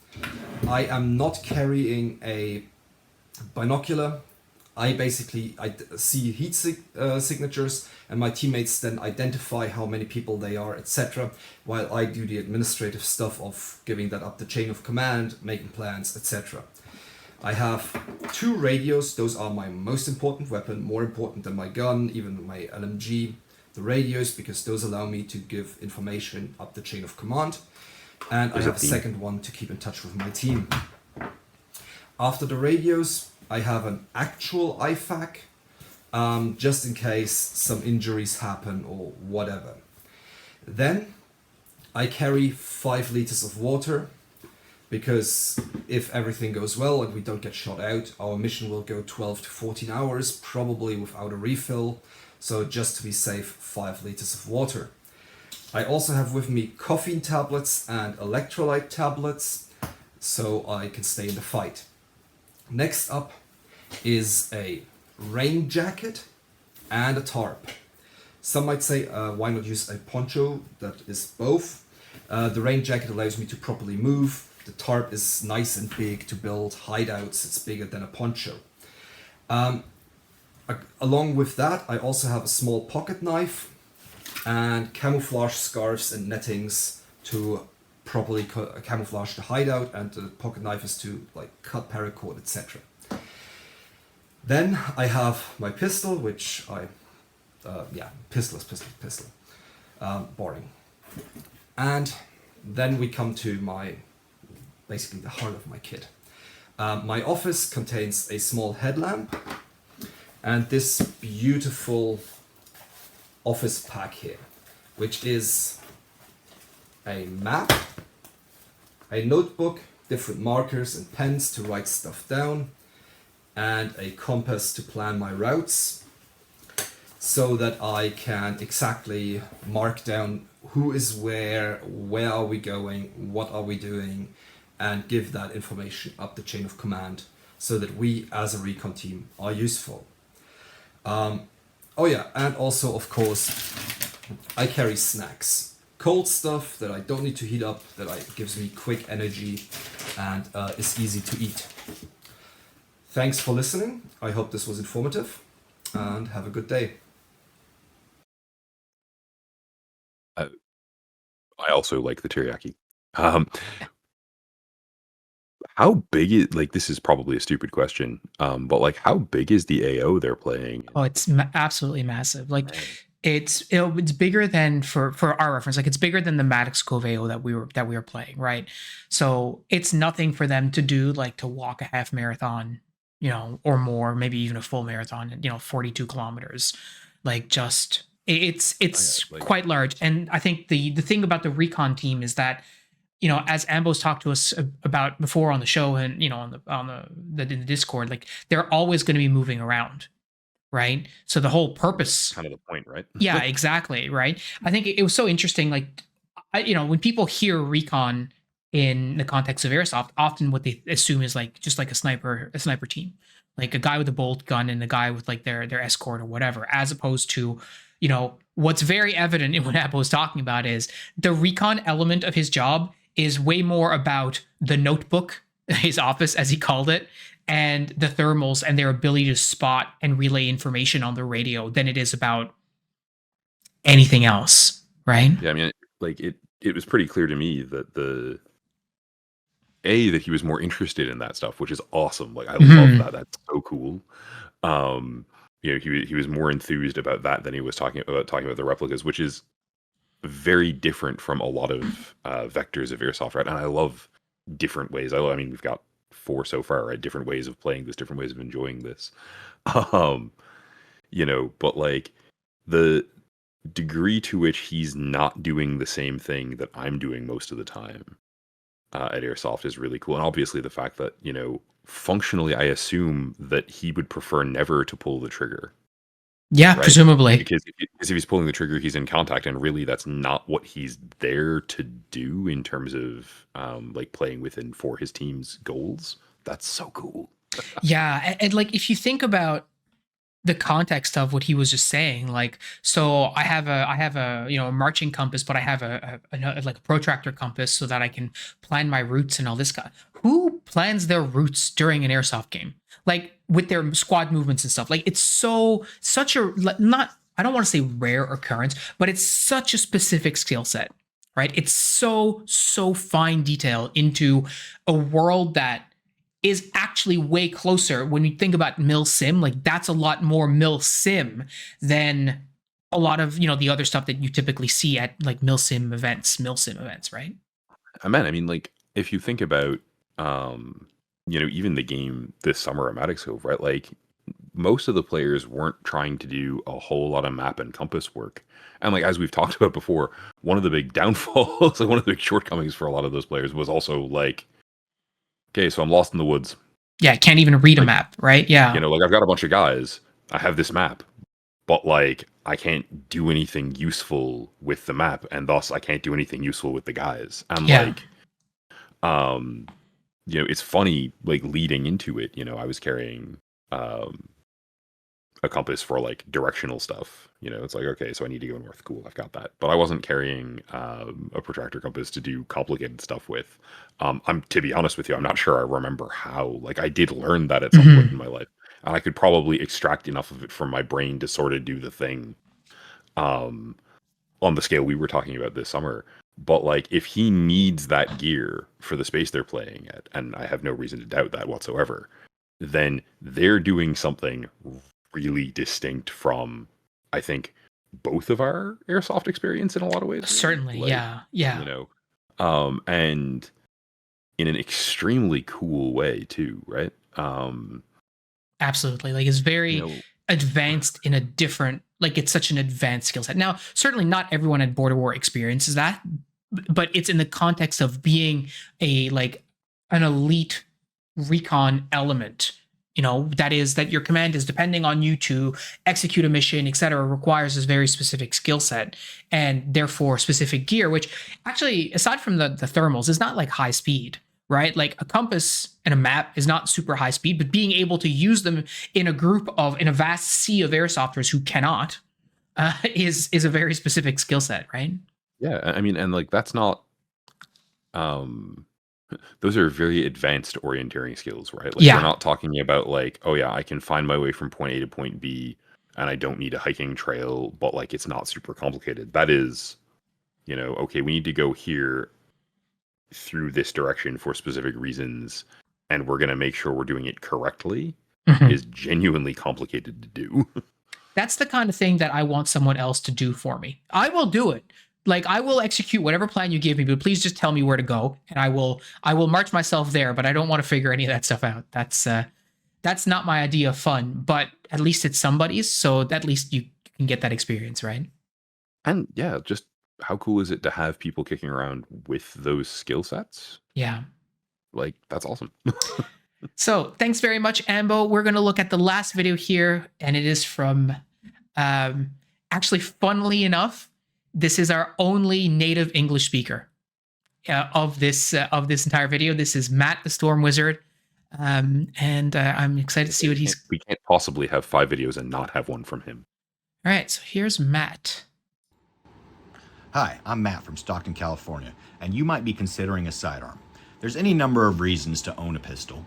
I am not carrying a binocular. I see heat signatures, and my teammates then identify how many people they are, etc., while I do the administrative stuff of giving that up the chain of command, making plans, etc. I have 2 radios. Those are my most important weapon, more important than my gun, even my LMG. The radios, because those allow me to give information up the chain of command. And I have a second one to keep in touch with my team. After the radios, I have an actual IFAK, just in case some injuries happen or whatever. Then I carry 5 liters of water, because if everything goes well and we don't get shot out, our mission will go 12 to 14 hours, probably without a refill. So just to be safe, 5 liters of water. I also have with me caffeine tablets and electrolyte tablets, so I can stay in the fight. Next up is a rain jacket and a tarp. Some might say, why not use a poncho? That is both. The rain jacket allows me to properly move. The tarp is nice and big to build hideouts. It's bigger than a poncho. A along with that, I also have a small pocket knife and camouflage scarves and nettings to properly camouflage the hideout, and the pocket knife is to like cut paracord, etc. Then I have my pistol, which pistol. Boring. And then we come to basically the heart of my kit. My office contains a small headlamp and this beautiful office pack here, which is a map, a notebook, different markers and pens to write stuff down, and a compass to plan my routes so that I can exactly mark down who is where are we going, what are we doing, and give that information up the chain of command so that we as a recon team are useful. And also of course I carry snacks, cold stuff that I don't need to heat up, that gives me quick energy and is easy to eat. Thanks for listening. I hope this was informative and have a good day. I also like the teriyaki. How big is, like, this is probably a stupid question, but like, how big is the AO they're playing? Oh, it's absolutely massive. Like, it's bigger than, for our reference, like it's bigger than the Maddox Cove AO that we were playing, right? So it's nothing for them to do, like to walk a half marathon, or more, maybe even a full marathon, 42 kilometers. Like, just it's quite large. And I think the thing about the recon team is that, as Ambo's talked to us about before on the show, and in the Discord, like they're always going to be moving around, right? So the whole purpose, Kind of the point, right? yeah, exactly, right. I think it was so interesting. Like, when people hear recon in the context of airsoft, often what they assume is like just like a sniper team, like a guy with a bolt gun and a guy with like their escort or whatever, as opposed to, what's very evident in what Apple was talking about is the recon element of his job is way more about the notebook, his office as he called it, and the thermals and their ability to spot and relay information on the radio than it is about anything else, right? Yeah, I mean, like it was pretty clear to me that that he was more interested in that stuff, which is awesome. Like, I love that. That's so cool. He was more enthused about that than he was talking about the replicas, which is very different from a lot of vectors of airsoft, right? And I love different ways. I mean, we've got 4 so far, right? Different ways of playing this, different ways of enjoying this. But like the degree to which he's not doing the same thing that I'm doing most of the time at airsoft is really cool. And obviously the fact that, functionally, I assume that he would prefer never to pull the trigger. Yeah, Right? presumably. Because if he's pulling the trigger, he's in contact, and really that's not what he's there to do in terms of like playing within for his team's goals. That's so cool. Yeah, and like if you think about the context of what he was just saying, like, so I have a a marching compass, but I have a like a protractor compass so that I can plan my routes and all this guy. Who plans their routes during an airsoft game? Like with their squad movements and stuff. Like it's such a not, I don't want to say rare occurrence, but it's such a specific skill set, right? It's so fine detail into a world that is actually way closer. When you think about mil sim, like that's a lot more mil sim than a lot of the other stuff that you typically see at like mil sim events, right? I mean, like if you think about even the game this summer at Maddox Cove, right? Like most of the players weren't trying to do a whole lot of map and compass work. And like as we've talked about before, one of the big downfalls, like one of the big shortcomings for a lot of those players was also like, okay, so I'm lost in the woods. Yeah, can't even read a map, right? Yeah. Like I've got a bunch of guys. I have this map, but like I can't do anything useful with the map, and thus I can't do anything useful with the guys. And like, it's funny, like leading into it, I was carrying a compass for like directional stuff. It's like, okay, so I need to go north. Cool, I've got that. But I wasn't carrying a protractor compass to do complicated stuff with. I'm, to be honest with you, I'm not sure I remember how. Like I did learn that at some point in my life. and I could probably extract enough of it from my brain to sort of do the thing on the scale we were talking about this summer. But like, if he needs that gear for the space they're playing at, and I have no reason to doubt that whatsoever, then they're doing something really distinct from, I think, both of our airsoft experience in a lot of ways. Certainly, Like, yeah. You know, and in an extremely cool way too, right? Absolutely. Like, it's very You know, advanced in a different, like, it's such an advanced skill set. Now, certainly not everyone at Border War experiences that, but it's in the context of being an elite recon element. That is, that your command is depending on you to execute a mission, etc., requires this very specific skill set and therefore specific gear, which actually, aside from the thermals, is not like high speed, right? Like, a compass and a map is not super high speed, but being able to use them in a vast sea of airsofters who cannot is a very specific skill set, right? yeah, I mean, and like, that's not those are very advanced orienteering skills, right? Like, Yeah. we're not talking about like, oh yeah, I can find my way from point A to point B and I don't need a hiking trail, but like, it's not super complicated. That is, okay, we need to go here through this direction for specific reasons, and we're going to make sure we're doing it correctly, is genuinely complicated to do. That's the kind of thing that I want someone else to do for me. I will do it. Like, I will execute whatever plan you give me, but please just tell me where to go, and I will march myself there. But I don't want to figure any of that stuff out. That's not my idea of fun. But at least it's somebody's, so at least you can get that experience, right? And yeah, just how cool is it to have people kicking around with those skill sets? Yeah. Like, that's awesome. So thanks very much, Ambo. We're going to look at the last video here, and it is from, actually, funnily enough, this is our only native English speaker of this entire video. This is Matt, the Storm Wizard, and I'm excited to see what he's. We can't possibly have 5 videos and not have one from him. All right, so here's Matt. Hi, I'm Matt from Stockton, California, and you might be considering a sidearm. There's any number of reasons to own a pistol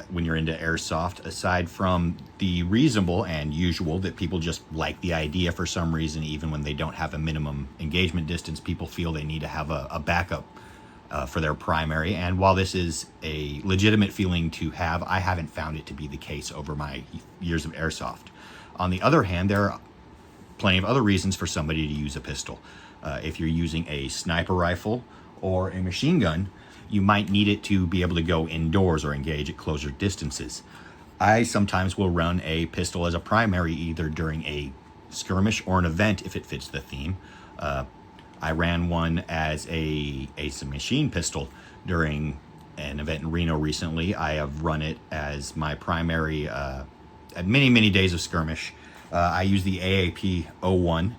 when you're into airsoft, aside from the reasonable and usual that people just like the idea for some reason. Even when they don't have a minimum engagement distance, people feel they need to have a backup for their primary. And while this is a legitimate feeling to have, I haven't found it to be the case over my years of airsoft. On the other hand, there are plenty of other reasons for somebody to use a pistol. If you're using a sniper rifle or a machine gun, you might need it to be able to go indoors or engage at closer distances. I sometimes will run a pistol as a primary, either during a skirmish or an event if it fits the theme. I ran one as a machine pistol during an event in Reno recently. I have run it as my primary at many days of skirmish. I use the AAP-01.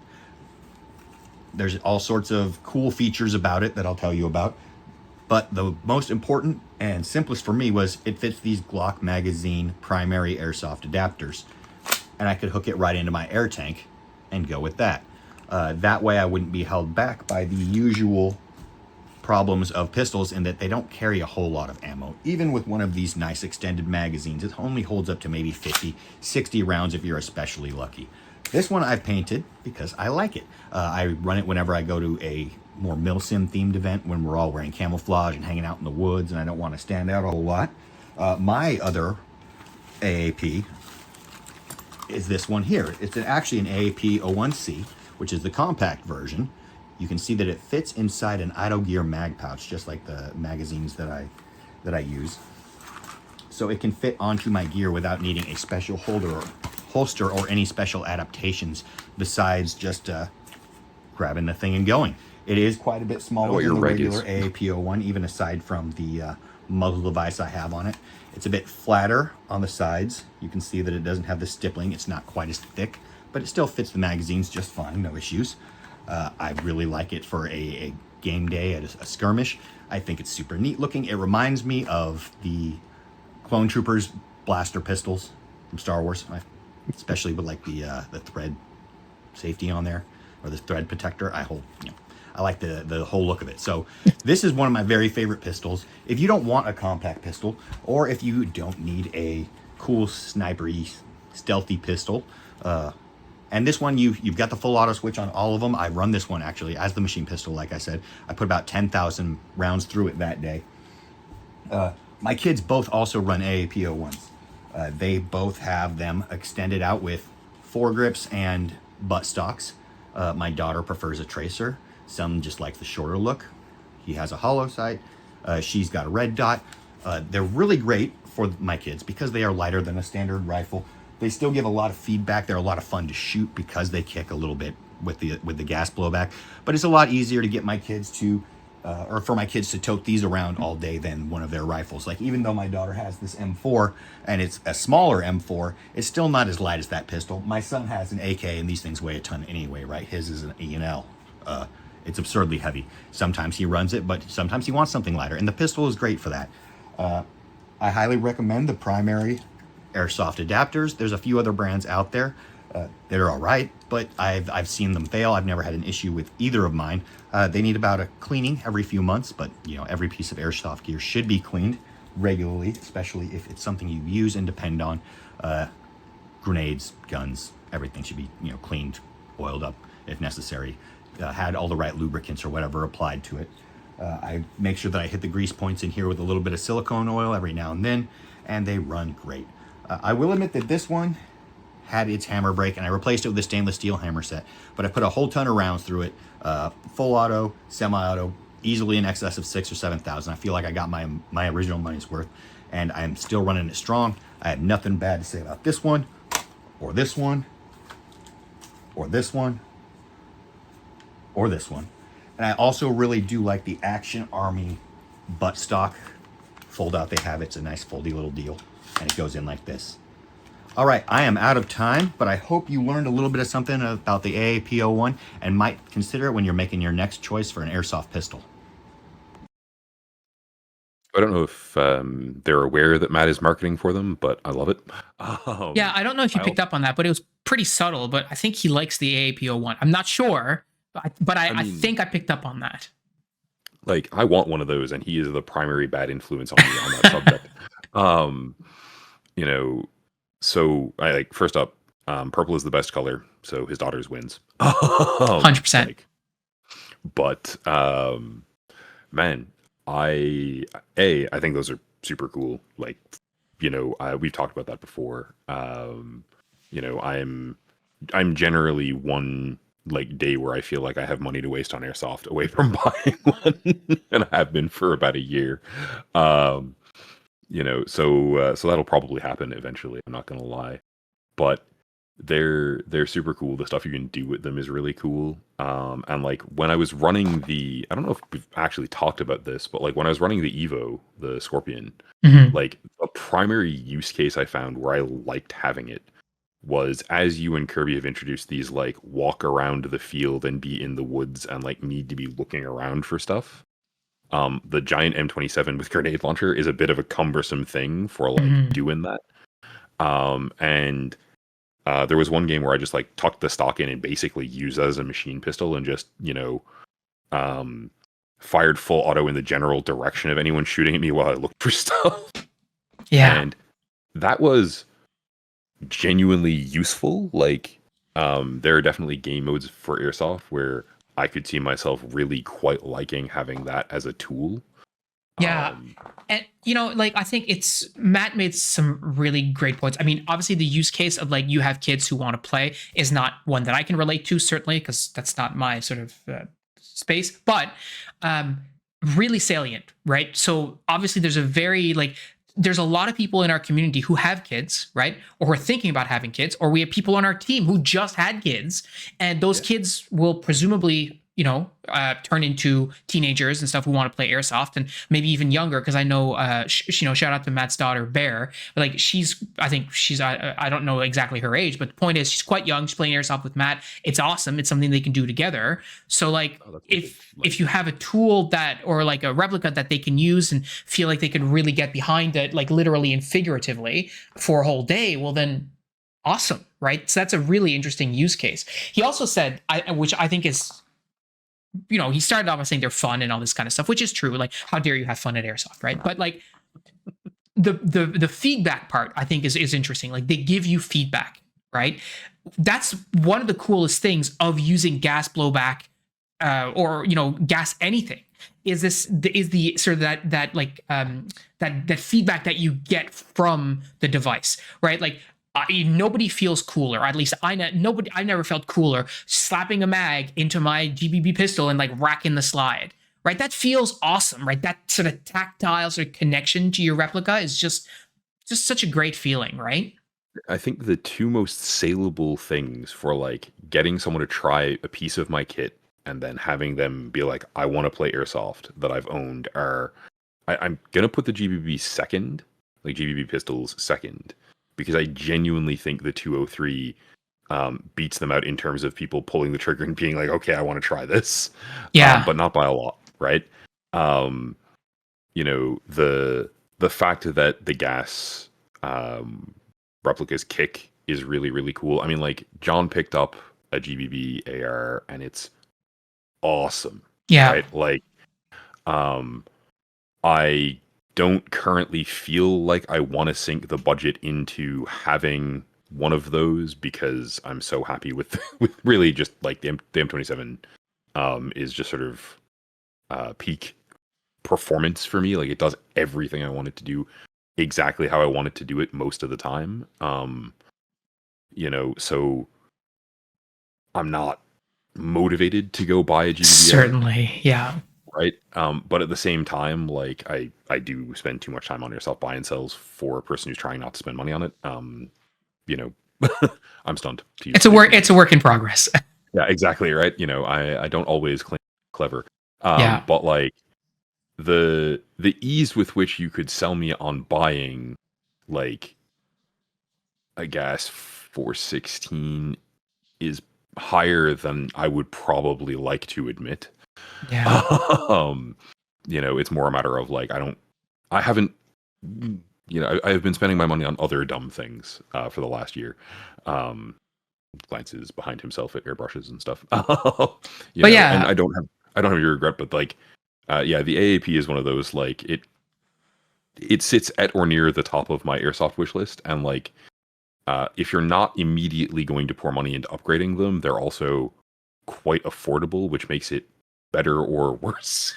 There's all sorts of cool features about it that I'll tell you about. But the most important and simplest for me was it fits these Glock magazine primary airsoft adapters. And I could hook it right into my air tank and go with that. That way I wouldn't be held back by the usual problems of pistols in that they don't carry a whole lot of ammo. Even with one of these nice extended magazines, it only holds up to maybe 50, 60 rounds if you're especially lucky. This one I've painted because I like it. I run it whenever I go to a more Milsim themed event when we're all wearing camouflage and hanging out in the woods and I don't want to stand out a whole lot. My other AAP is this one here. It's actually an AAP-01C, which is the compact version. You can see that it fits inside an Idle Gear mag pouch, just like the magazines that I use. So it can fit onto my gear without needing a special holster or any special adaptations besides just grabbing the thing and going. It is quite a bit smaller than the regular AAP-01, even aside from the muzzle device I have on it. It's a bit flatter on the sides. You can see that it doesn't have the stippling. It's not quite as thick, but it still fits the magazines just fine, no issues. I really like it for a game day at a skirmish. I think it's super neat looking. It reminds me of the Clone Troopers blaster pistols from Star Wars, especially with like the thread safety on there, or the thread protector. I like the whole look of it. So this is one of my very favorite pistols. If you don't want a compact pistol, or if you don't need a cool snipery, stealthy pistol. And this one, you've got the full auto switch on all of them. I run this one actually as the machine pistol, like I said. I put about 10,000 rounds through it that day. My kids both also run AAPO1s. They both have them extended out with foregrips and butt stocks. My daughter prefers a tracer. Some just like the shorter look. He has a hollow sight. She's got a red dot. They're really great for my kids because they are lighter than a standard rifle. They still give a lot of feedback. They're a lot of fun to shoot because they kick a little bit with the gas blowback. But it's a lot easier to get my kids to, or for my kids to tote these around all day than one of their rifles. Like even though my daughter has this M4 and it's a smaller M4, it's still not as light as that pistol. My son has an AK and these things weigh a ton anyway, right? His is an E&L. It's absurdly heavy. Sometimes he runs it, but sometimes he wants something lighter. And the pistol is great for that. I highly recommend the Primary airsoft adapters. There's a few other brands out there that are all right, but I've seen them fail. I've never had an issue with either of mine. They need about a cleaning every few months, but every piece of airsoft gear should be cleaned regularly, especially if it's something you use and depend on. Grenades, guns, everything should be cleaned, oiled up if necessary. Had all the right lubricants or whatever applied to it. I make sure that I hit the grease points in here with a little bit of silicone oil every now and then, and they run great. I will admit that this one had its hammer break, and I replaced it with a stainless steel hammer set, but I put a whole ton of rounds through it, full auto, semi-auto, easily in excess of 6,000 or 7,000. I feel like I got my original money's worth, and I'm still running it strong. I have nothing bad to say about this one, or this one, or this one, or this one. And I also really do like the Action Army buttstock fold out they have. It's a nice foldy little deal, and it goes in like this. All right, I am out of time, but I hope you learned a little bit of something about the AAPO1 and might consider it when you're making your next choice for an airsoft pistol. I don't know if they're aware that Matt is marketing for them, but I love it. Yeah, I don't know if you picked up on that, but it was pretty subtle. But I think he likes the AAPO1. I'm not sure, but I think I picked up on that. Like, I want one of those, and he is the primary bad influence on me on that subject. So I like, first up, purple is the best color, so his daughter's wins. 100%. But man, I think those are super cool. Like, we've talked about that before. I'm generally one day where I feel like I have money to waste on airsoft away from buying one, and I have been for about a year. So that'll probably happen eventually. I'm not gonna lie, but they're super cool. The stuff you can do with them is really cool. And like when I was running I don't know if we've actually talked about this, but like when I was running the Evo, the Scorpion, like a primary use case I found where I liked having it was, as you and Kirby have introduced these like walk around the field and be in the woods and like need to be looking around for stuff. The giant M27 with grenade launcher is a bit of a cumbersome thing for like doing that. And there was one game where I just like tucked the stock in and basically used it as a machine pistol and just, fired full auto in the general direction of anyone shooting at me while I looked for stuff. Yeah. And that was genuinely useful. Like, there are definitely game modes for airsoft where I could see myself really quite liking having that as a tool. Yeah. And, I think Matt made some really great points. I mean, obviously the use case of like, you have kids who want to play is not one that I can relate to, certainly, because that's not my sort of space, but really salient, right? So obviously there's a lot of people in our community who have kids, right? Or who are thinking about having kids, or we have people on our team who just had kids, and those kids will presumably, turn into teenagers and stuff who want to play airsoft, and maybe even younger. Because I know, shout out to Matt's daughter, Bear. But like I don't know exactly her age, but the point is she's quite young. She's playing airsoft with Matt. It's awesome. It's something they can do together. So like, if you have a tool or like a replica that they can use and feel like they could really get behind it, like literally and figuratively for a whole day, well then, awesome, right? So that's a really interesting use case. He also said, which I think is, he started off by saying they're fun and all this kind of stuff, which is true. Like, how dare you have fun at airsoft, right? But like, the feedback part I think is interesting. Like they give you feedback, right? That's one of the coolest things of using gas blowback, or gas anything, is the sort of that like that feedback that you get from the device, right? Like nobody feels cooler. At least I never felt cooler slapping a mag into my GBB pistol and like racking the slide. Right, that feels awesome. Right, that sort of tactile sort of connection to your replica is just such a great feeling. Right. I think the two most saleable things for like getting someone to try a piece of my kit and then having them be like, I want to play airsoft, that I've owned are, I'm gonna put the GBB second, like GBB pistols second, because I genuinely think the 203 beats them out in terms of people pulling the trigger and being like, okay, I want to try this. Yeah. But not by a lot, right? The fact that the gas replicas kick is really, really cool. I mean, like, John picked up a GBB AR and it's awesome. Yeah. Right? Like, I don't currently feel like I want to sink the budget into having one of those because I'm so happy with really just like the M27 is just sort of peak performance for me. Like it does everything I want it to do exactly how I want it to do it most of the time. So I'm not motivated to go buy a GBB. Certainly, yeah. Right. But at the same time, like I do spend too much time on Airsoft buy and sells for a person who's trying not to spend money on it. I'm stunned. It's a work in progress. Yeah, exactly. Right. I don't always claim clever. But like the ease with which you could sell me on buying like a gas 416 is higher than I would probably like to admit. Yeah. It's more a matter of like I've been spending my money on other dumb things for the last year. Glances behind himself at airbrushes and stuff. And I don't have your regret, but like the AAP is one of those, like it sits at or near the top of my airsoft wish list, and like if you're not immediately going to pour money into upgrading them, they're also quite affordable, which makes it better or worse.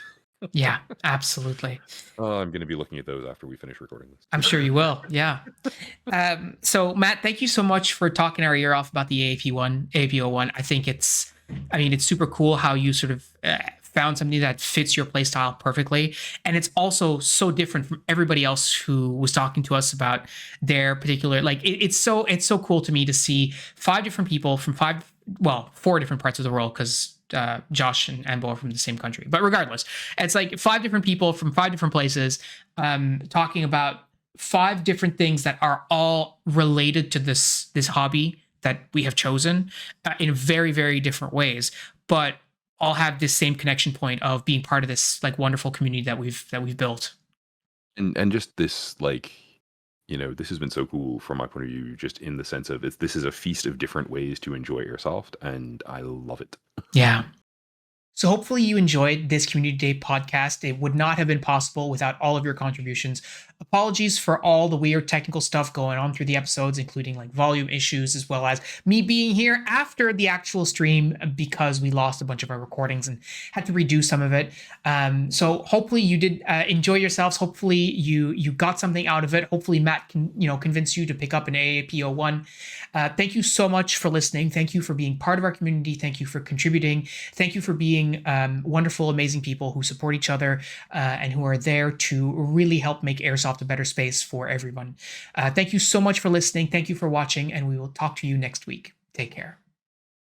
Yeah, absolutely. I'm going to be looking at those after we finish recording this. I'm sure you will. Yeah. So Matt, thank you so much for talking our ear off about the AAP01. I think it's super cool how you sort of found something that fits your playstyle perfectly. And it's also so different from everybody else who was talking to us about their particular, like, it's so cool to me to see 5 different people from 4 different parts of the world, because Josh and Anbo are from the same country. But regardless, it's like 5 different people from 5 different places talking about 5 different things that are all related to this hobby that we have chosen in very, very different ways, but all have this same connection point of being part of this like wonderful community that we've built. And just this, like, this has been so cool from my point of view, just in the sense of this is a feast of different ways to enjoy airsoft, and I love it. Yeah. So hopefully you enjoyed this Community Day podcast. It would not have been possible without all of your contributions. Apologies for all the weird technical stuff going on through the episodes, including like volume issues, as well as me being here after the actual stream because we lost a bunch of our recordings and had to redo some of it. So hopefully you did enjoy yourselves. Hopefully you got something out of it. Hopefully Matt can convince you to pick up an AAP01. Thank you so much for listening. Thank you for being part of our community. Thank you for contributing. Thank you for being wonderful, amazing people who support each other and who are there to really help make airsoft a better space for everyone. Thank you so much for listening. Thank you for watching, and we will talk to you next week. Take care.